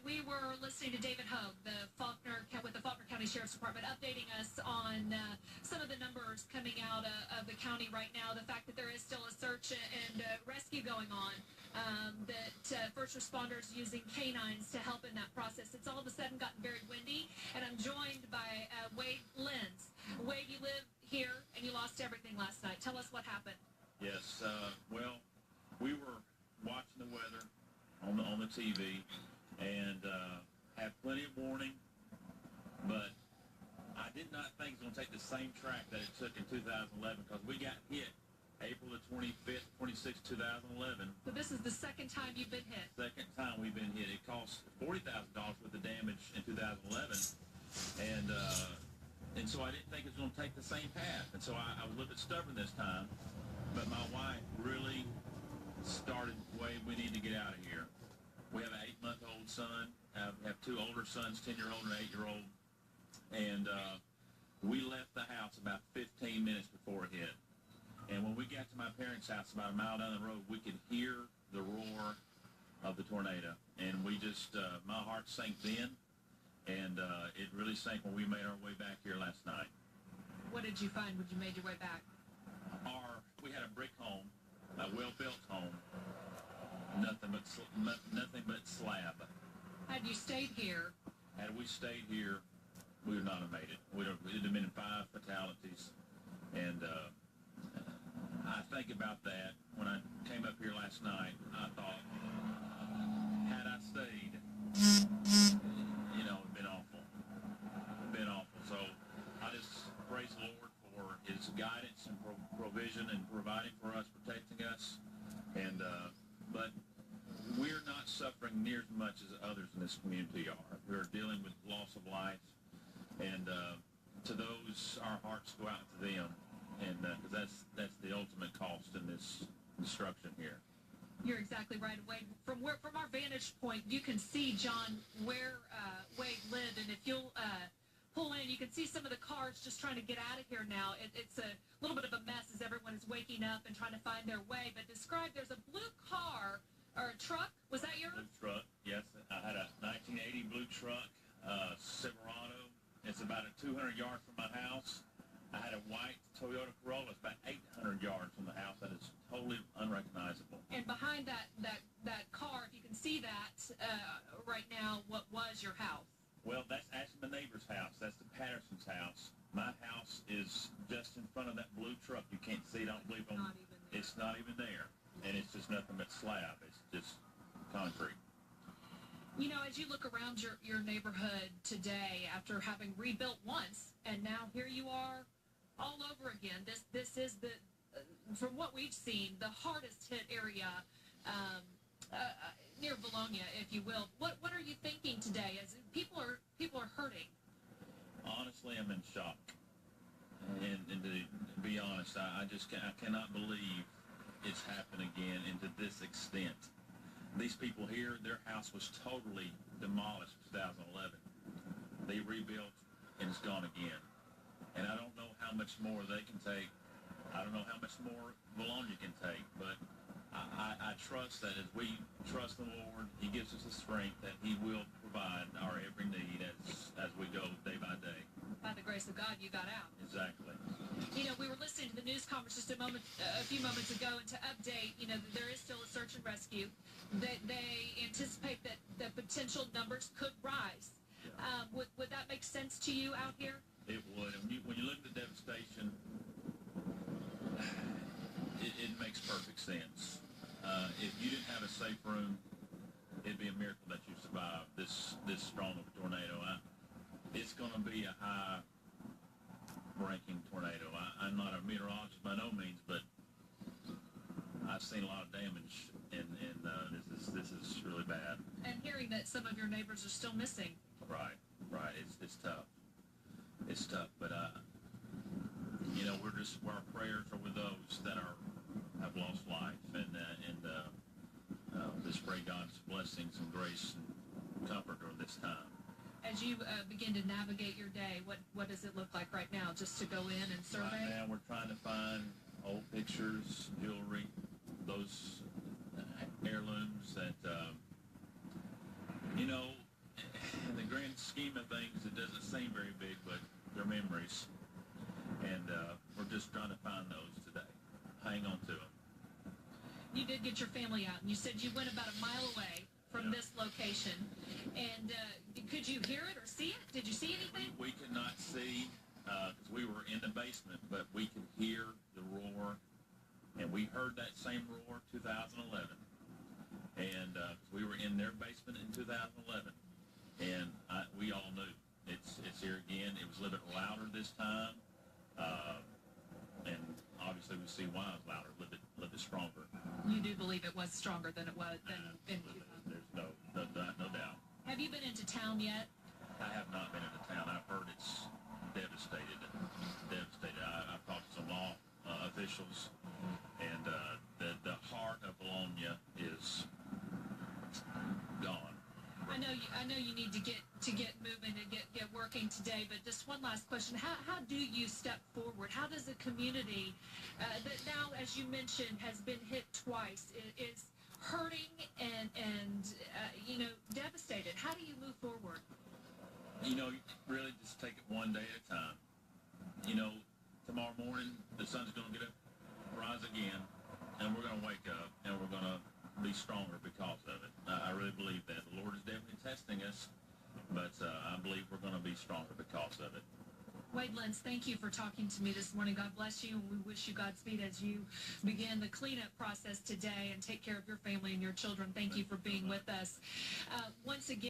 we were listening to David Hogue, with the Faulkner County Sheriff's Department, updating us on some of the numbers coming out of the county right now. The fact that there is still a search and rescue going on, that first responders using canines to help in that process. It's all of a sudden gotten very windy, and I'm joined by Wade Lenz. Wade, you live here, and you lost everything last night. Tell us what happened. Yes, well, we were watching the weather on the TV and had plenty of warning, but I did not think it was going to take the same track that it took in 2011 because we got hit April the 25th, 26th, 2011. So this is the second time you've been hit. Second time we've been hit. It cost $40,000 worth of damage in 2011, and so I didn't think it was going to take the same path. And so I was a little bit stubborn this time, but my wife really started, Wade, we need to get out of here. We have an 8-month-old son. I have 2 older sons, 10-year-old and 8-year-old. And we left the house about 15 minutes before it hit. And when we got to my parents' house about a mile down the road, we could hear the roar of the tornado. And we just, my heart sank then, and it really sank when we made our way back here last night. What did you find when you made your way back? We had a brick home, a well-built home, nothing but slab. Had you stayed here? Had we stayed here, we would not have made it. It would have been 5 fatalities, and I think about that. When I came up here last night, I thought, had I stayed, it'd been awful. Been awful. So I just praise the Lord for His guidance and provision and providing for us, protecting us. And but we're not suffering near as much as others in this community are. We're dealing with loss of life, and to those, our hearts go out to them, and because that's the ultimate cost in this destruction here. You're exactly right, Wade. From our vantage point, you can see, John, where Wade lived, and if you'll pull in, you can see some of the cars just trying to get out of here now. It's a little bit of a mess as everyone is waking up and trying to find their way. But there's a blue car or a truck. Was that yours? Blue truck, yes. I had a 1980 blue truck, Silverado. It's about 200 yards from my house. I had a white Toyota Corolla. It's about 800 yards from the house. That is totally unrecognizable. And behind that car, if you can see that right now, what was your house? Well, that's actually my neighbor's house. That's the Patterson's house. My house is just in front of that blue truck. You can't see it. I don't believe it's not even there. And it's just nothing but slab. It's just concrete. You know, as you look around your neighborhood today, after having rebuilt once, and now here you are all over again. This is from what we've seen, the hardest hit area near Vilonia, if you will. What are you thinking today? As people are hurting. Honestly, I'm in shock. And to be honest, I cannot believe it's happened again and to this extent. These people here, their house was totally demolished in 2011. They rebuilt, and it's gone again. And I don't know how much more they can take. I don't know how much more Vilonia can take, but I trust that as we trust the Lord, He gives us the strength that He will provide our every need as we go day by day. By the grace of God, you got out. Exactly. You know, we were listening to the news conference just a few moments ago, and to update, there is still a search and rescue. That they anticipate that the potential numbers could rise. Yeah. Would that make sense to you out here? It would. When you look at the devastation, it makes perfect sense. If you didn't have a safe room, it'd be a miracle that you survived this strong of a tornado. It's going to be a high-ranking tornado. I'm not a meteorologist by no means, but I've seen a lot of damage, and this is really bad. And hearing that some of your neighbors are still missing. Right. It's tough. It's tough, but our prayers are with those that have lost life, and just pray God's blessings and grace and comfort during this time. As you begin to navigate your day, what does it look like right now? Just to go in and survey? Right now, we're trying to find old pictures, jewelry, those heirlooms that scheme of things, it doesn't seem very big, but they're memories. And we're just trying to find those today. Hang on to them. You did get your family out, and you said you went about a mile away from this location. And could you hear it or see it? Did you see anything? We could not see because we were in the basement, but we could hear the roar. And we heard that same roar 2011. And we were in their basement in 2011. And we all knew it's here again. It was a little bit louder this time. And obviously we see why it was louder, a little bit stronger. You do believe it was stronger than it was in There's no doubt. Have you been into town yet? I have not been into town. I've heard it's devastated. I've talked to some law officials, and the heart of Vilonia is gone. I know you need to get moving and get working today, but just one last question. How do you step forward? How does a community that now, as you mentioned, has been hit twice, is hurting and devastated? How do you move forward? Really just take it one day at a time. Tomorrow morning, the sun's going to rise again, and we're going to wake up, and we're going to be stronger because of it. I really believe that. The Lord is definitely testing us, but I believe we're going to be stronger because of it. Wade Lentz, thank you for talking to me this morning. God bless you, and we wish you Godspeed as you begin the cleanup process today and take care of your family and your children. Thank you for being with us. Once again,